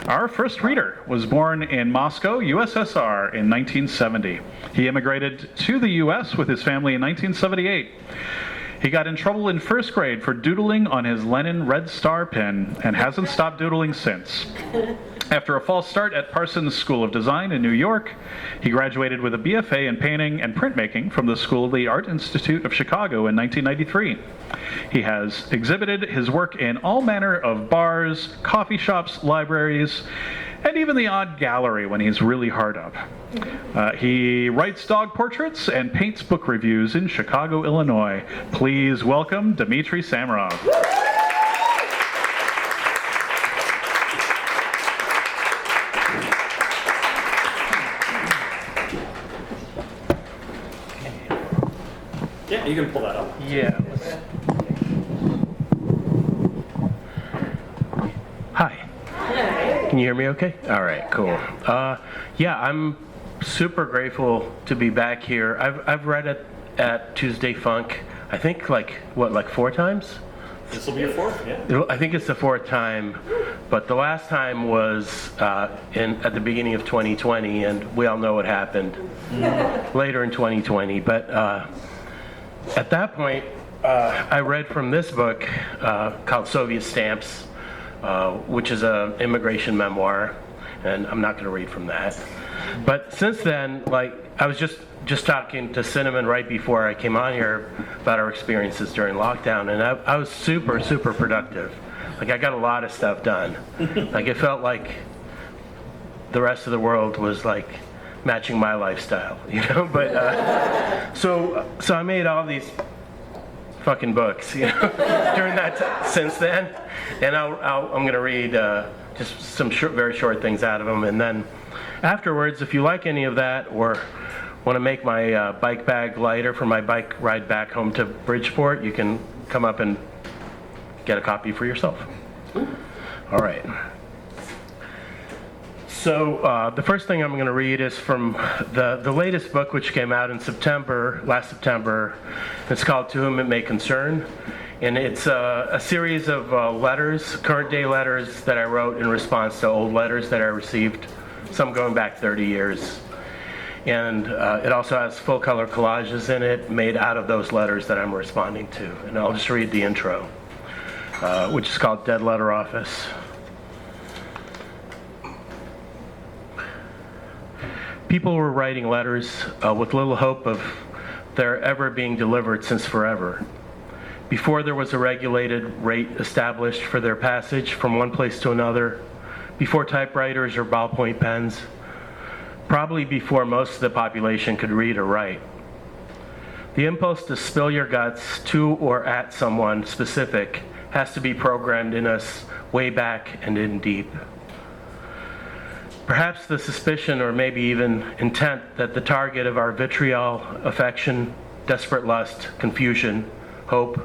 Our first reader was born in Moscow, USSR in 1970. He immigrated to the US with his family in 1978. He got in trouble in first grade for doodling on his Lenin Red Star pin and hasn't stopped doodling since. After a false start at Parsons School of Design in New York, he graduated with a BFA in painting and printmaking from the School of the Art Institute of Chicago in 1993. He has exhibited his work in all manner of bars, coffee shops, libraries, and even the odd gallery when he's really hard up. He writes dog portraits and paints book reviews in Chicago, Illinois. Please welcome Dmitry Samarov. Yeah, you can pull that up. Yeah. Hi. Can you hear me okay? All right, cool. Yeah, I'm super grateful to be back here. I've read it at Tuesday Funk, I think like 4 times? This will be your 4th, yeah. I think it's the 4th time, but the last time was at the beginning of 2020, and we all know what happened later in 2020. But at that point, I read from this book called Soviet Stamps, which is an immigration memoir, and I'm not going to read from that. But since then, I was just talking to Cinnamon right before I came on here about our experiences during lockdown, and I was super productive. I got a lot of stuff done. It felt like the rest of the world was matching my lifestyle, But so I made all these fucking books, during that since then, and I'm gonna read just some very short things out of them, and then afterwards, if you like any of that or want to make my bike bag lighter for my bike ride back home to Bridgeport, you can come up and get a copy for yourself. All right. So the first thing I'm going to read is from the latest book, which came out in last September. It's called To Whom It May Concern, and it's a series of letters, current day letters that I wrote in response to old letters that I received, some going back 30 years. And it also has full color collages in it made out of those letters that I'm responding to. And I'll just read the intro, which is called Dead Letter Office. People were writing letters with little hope of their ever being delivered since forever. Before there was a regulated rate established for their passage from one place to another, before typewriters or ballpoint pens, probably before most of the population could read or write. The impulse to spill your guts to or at someone specific has to be programmed in us way back and in deep. Perhaps the suspicion or maybe even intent that the target of our vitriol, affection, desperate lust, confusion, hope,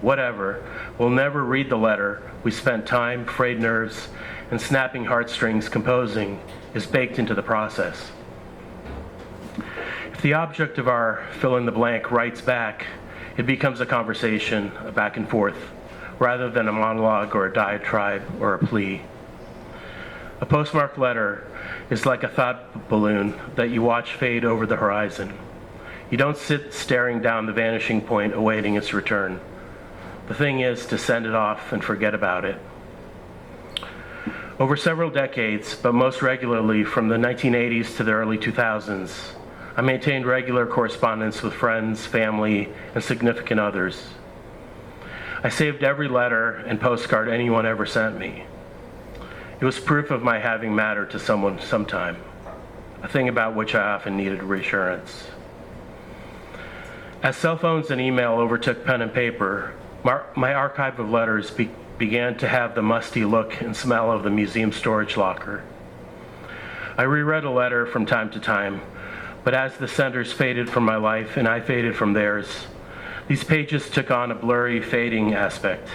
whatever, will never read the letter we spent time, frayed nerves, and snapping heartstrings composing is baked into the process. If the object of our fill-in-the-blank writes back, it becomes a conversation, a back and forth, rather than a monologue or a diatribe or a plea. A postmarked letter is like a thought balloon that you watch fade over the horizon. You don't sit staring down the vanishing point awaiting its return. The thing is to send it off and forget about it. Over several decades, but most regularly from the 1980s to the early 2000s, I maintained regular correspondence with friends, family, and significant others. I saved every letter and postcard anyone ever sent me. It was proof of my having mattered to someone sometime, a thing about which I often needed reassurance. As cell phones and email overtook pen and paper, my archive of letters began to have the musty look and smell of the museum storage locker. I reread a letter from time to time, but as the senders faded from my life and I faded from theirs, these pages took on a blurry, fading aspect,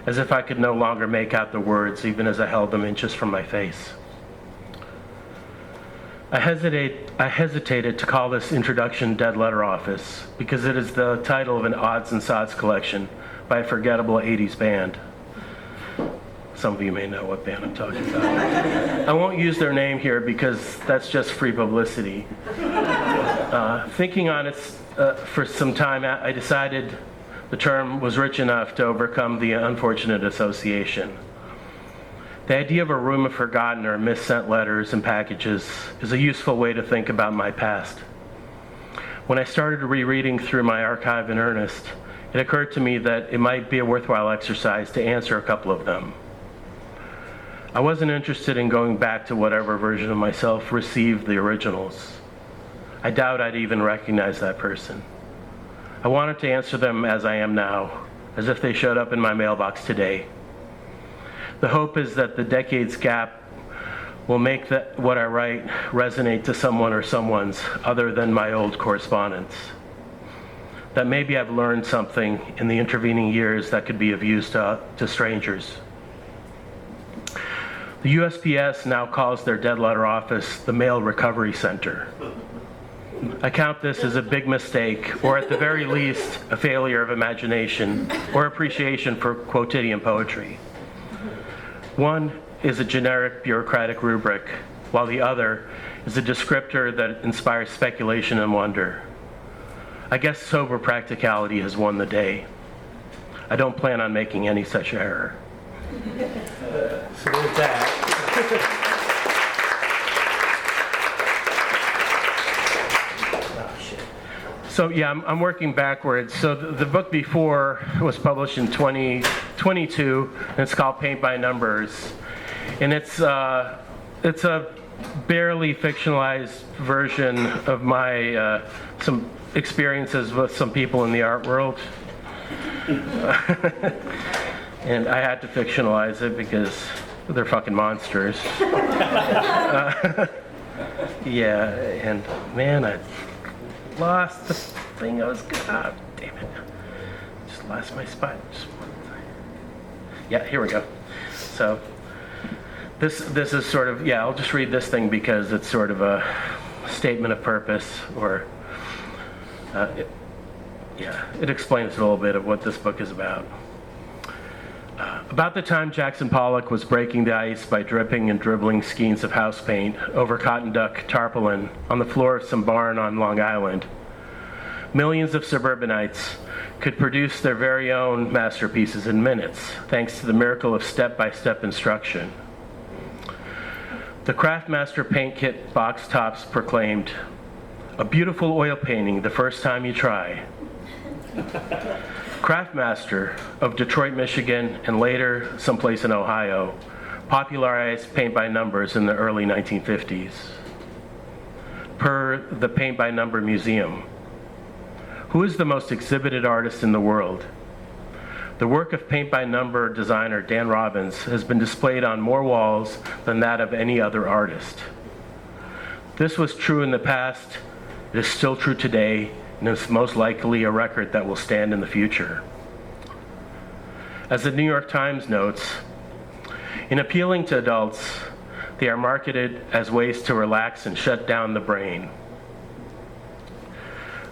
as if I could no longer make out the words even as I held them inches from my face. I hesitated to call this introduction Dead Letter Office because it is the title of an odds and sods collection by a forgettable 80s band. Some of you may know what band I'm talking about. I won't use their name here because that's just free publicity. Thinking on it for some time, I decided the term was rich enough to overcome the unfortunate association. The idea of a room of forgotten or missent letters and packages is a useful way to think about my past. When I started rereading through my archive in earnest, it occurred to me that it might be a worthwhile exercise to answer a couple of them. I wasn't interested in going back to whatever version of myself received the originals. I doubt I'd even recognize that person. I wanted to answer them as I am now, as if they showed up in my mailbox today. The hope is that the decades gap will make what I write resonate to someone or someone's other than my old correspondence. That maybe I've learned something in the intervening years that could be of use to strangers. The USPS now calls their dead letter office the Mail Recovery Center. I count this as a big mistake, or at the very least, a failure of imagination or appreciation for quotidian poetry. One is a generic bureaucratic rubric, while the other is a descriptor that inspires speculation and wonder. I guess sober practicality has won the day. I don't plan on making any such error. So with that. So yeah, I'm working backwards. So the book before was published in 2022, and it's called Paint by Numbers, and it's a barely fictionalized version of my some experiences with some people in the art world, and I had to fictionalize it because they're fucking monsters. Yeah, and man, I lost the thing I was gonna. Damn it! Just lost my spot. Yeah, here we go. So this is sort of, yeah. I'll just read this thing because it's sort of a statement of purpose, or it explains a little bit of what this book is about. About the time Jackson Pollock was breaking the ice by dripping and dribbling skeins of house paint over cotton duck tarpaulin on the floor of some barn on Long Island, millions of suburbanites could produce their very own masterpieces in minutes, thanks to the miracle of step-by-step instruction. The Craftmaster paint kit box tops proclaimed, "A beautiful oil painting the first time you try." Craftmaster of Detroit, Michigan, and later someplace in Ohio, popularized paint by numbers in the early 1950s. Per the Paint by Number Museum, who is the most exhibited artist in the world? The work of paint by number designer Dan Robbins has been displayed on more walls than that of any other artist. This was true in the past, it is still true today, and is most likely a record that will stand in the future. As the New York Times notes, in appealing to adults, they are marketed as ways to relax and shut down the brain.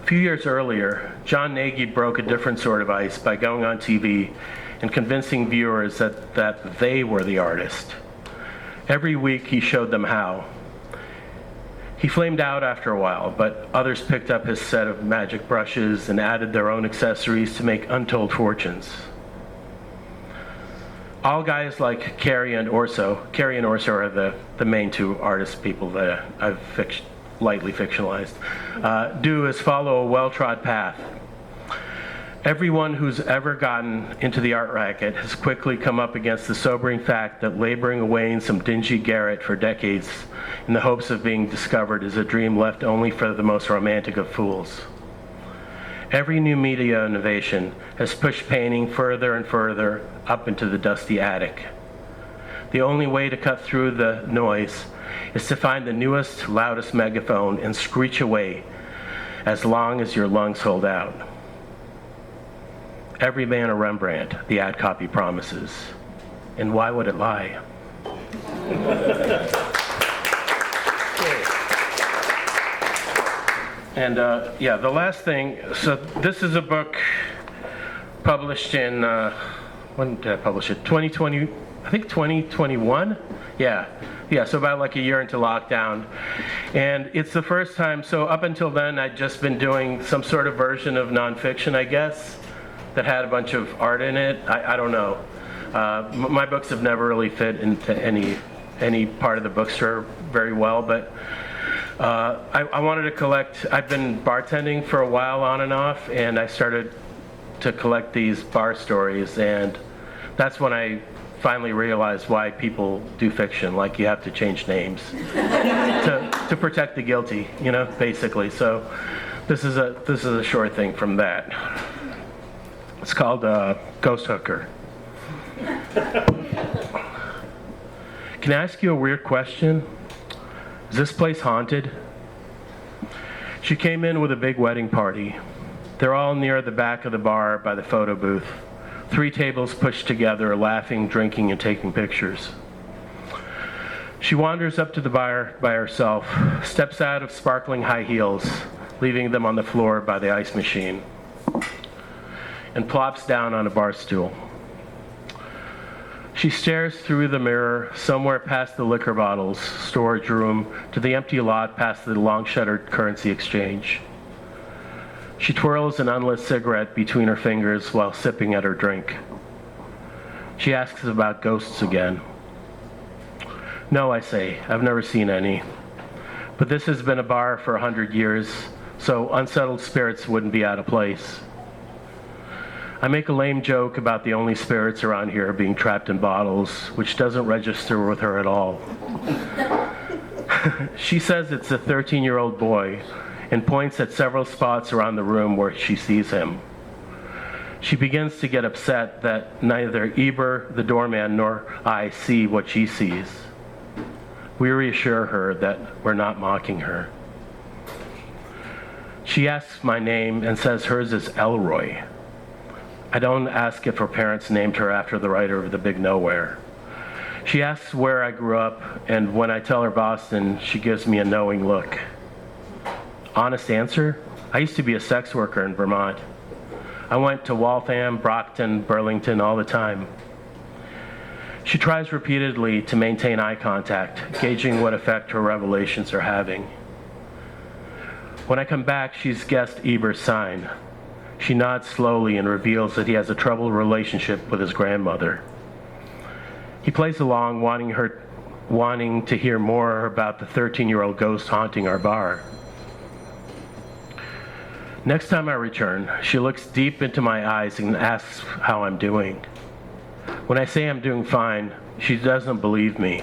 A few years earlier, John Nagy broke a different sort of ice by going on TV and convincing viewers that they were the artist. Every week he showed them how. He flamed out after a while, but others picked up his set of magic brushes and added their own accessories to make untold fortunes. All guys like Carey and Orso are the main two artist people that I've lightly fictionalized, do is follow a well-trod path. Everyone who's ever gotten into the art racket has quickly come up against the sobering fact that laboring away in some dingy garret for decades in the hopes of being discovered is a dream left only for the most romantic of fools. Every new media innovation has pushed painting further and further up into the dusty attic. The only way to cut through the noise is to find the newest, loudest megaphone and screech away as long as your lungs hold out. Every man a Rembrandt, the ad copy promises. And why would it lie? And the last thing, so this is a book published in, when did I publish it? 2020, I think 2021? Yeah, Yeah, so about like a year into lockdown. And it's the first time, so up until then, I'd just been doing some sort of version of nonfiction, I guess, that had a bunch of art in it. I don't know. My books have never really fit into any part of the bookstore very well, but I wanted to collect, I've been bartending for a while on and off, and I started to collect these bar stories, and that's when I finally realized why people do fiction, like you have to change names to protect the guilty, you know, basically. So this is a short thing from that. It's called Ghost Hooker. Can I ask you a weird question? Is this place haunted? She came in with a big wedding party. They're all near the back of the bar by the photo booth. 3 tables pushed together, laughing, drinking, and taking pictures. She wanders up to the bar by herself, steps out of sparkling high heels, leaving them on the floor by the ice machine, and plops down on a bar stool. She stares through the mirror, somewhere past the liquor bottles, storage room, to the empty lot past the long-shuttered currency exchange. She twirls an unlit cigarette between her fingers while sipping at her drink. She asks about ghosts again. No, I say, I've never seen any. But this has been a bar for 100 years, so unsettled spirits wouldn't be out of place. I make a lame joke about the only spirits around here being trapped in bottles, which doesn't register with her at all. She says it's a 13-year-old boy and points at several spots around the room where she sees him. She begins to get upset that neither Eber, the doorman, nor I see what she sees. We reassure her that we're not mocking her. She asks my name and says hers is Elroy. I don't ask if her parents named her after the writer of The Big Nowhere. She asks where I grew up, and when I tell her Boston, she gives me a knowing look. Honest answer? I used to be a sex worker in Vermont. I went to Waltham, Brockton, Burlington all the time. She tries repeatedly to maintain eye contact, gauging what effect her revelations are having. When I come back, she's guessed Eber's sign. She nods slowly and reveals that he has a troubled relationship with his grandmother. He plays along, wanting to hear more about the 13-year-old ghost haunting our bar. Next time I return, she looks deep into my eyes and asks how I'm doing. When I say I'm doing fine, she doesn't believe me.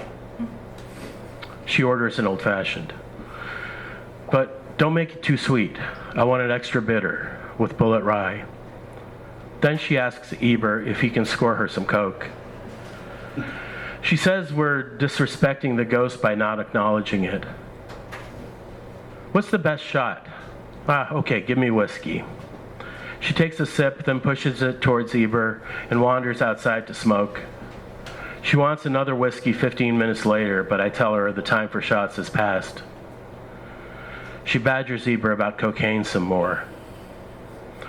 She orders an old-fashioned. But don't make it too sweet. I want it extra bitter, with bullet rye. Then she asks Eber if he can score her some Coke. She says we're disrespecting the ghost by not acknowledging it. What's the best shot? Okay, give me whiskey. She takes a sip, then pushes it towards Eber and wanders outside to smoke. She wants another whiskey 15 minutes later, but I tell her the time for shots has passed. She badgers Eber about cocaine some more.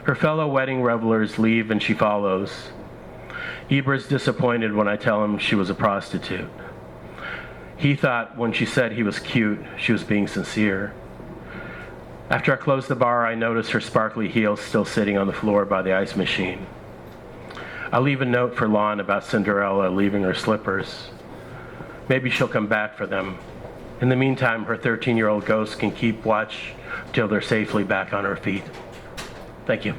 Her fellow wedding revelers leave and she follows. Eber's disappointed when I tell him she was a prostitute. He thought when she said he was cute, she was being sincere. After I close the bar, I notice her sparkly heels still sitting on the floor by the ice machine. I leave a note for Lon about Cinderella leaving her slippers. Maybe she'll come back for them. In the meantime, her 13-year-old ghost can keep watch till they're safely back on her feet. Thank you.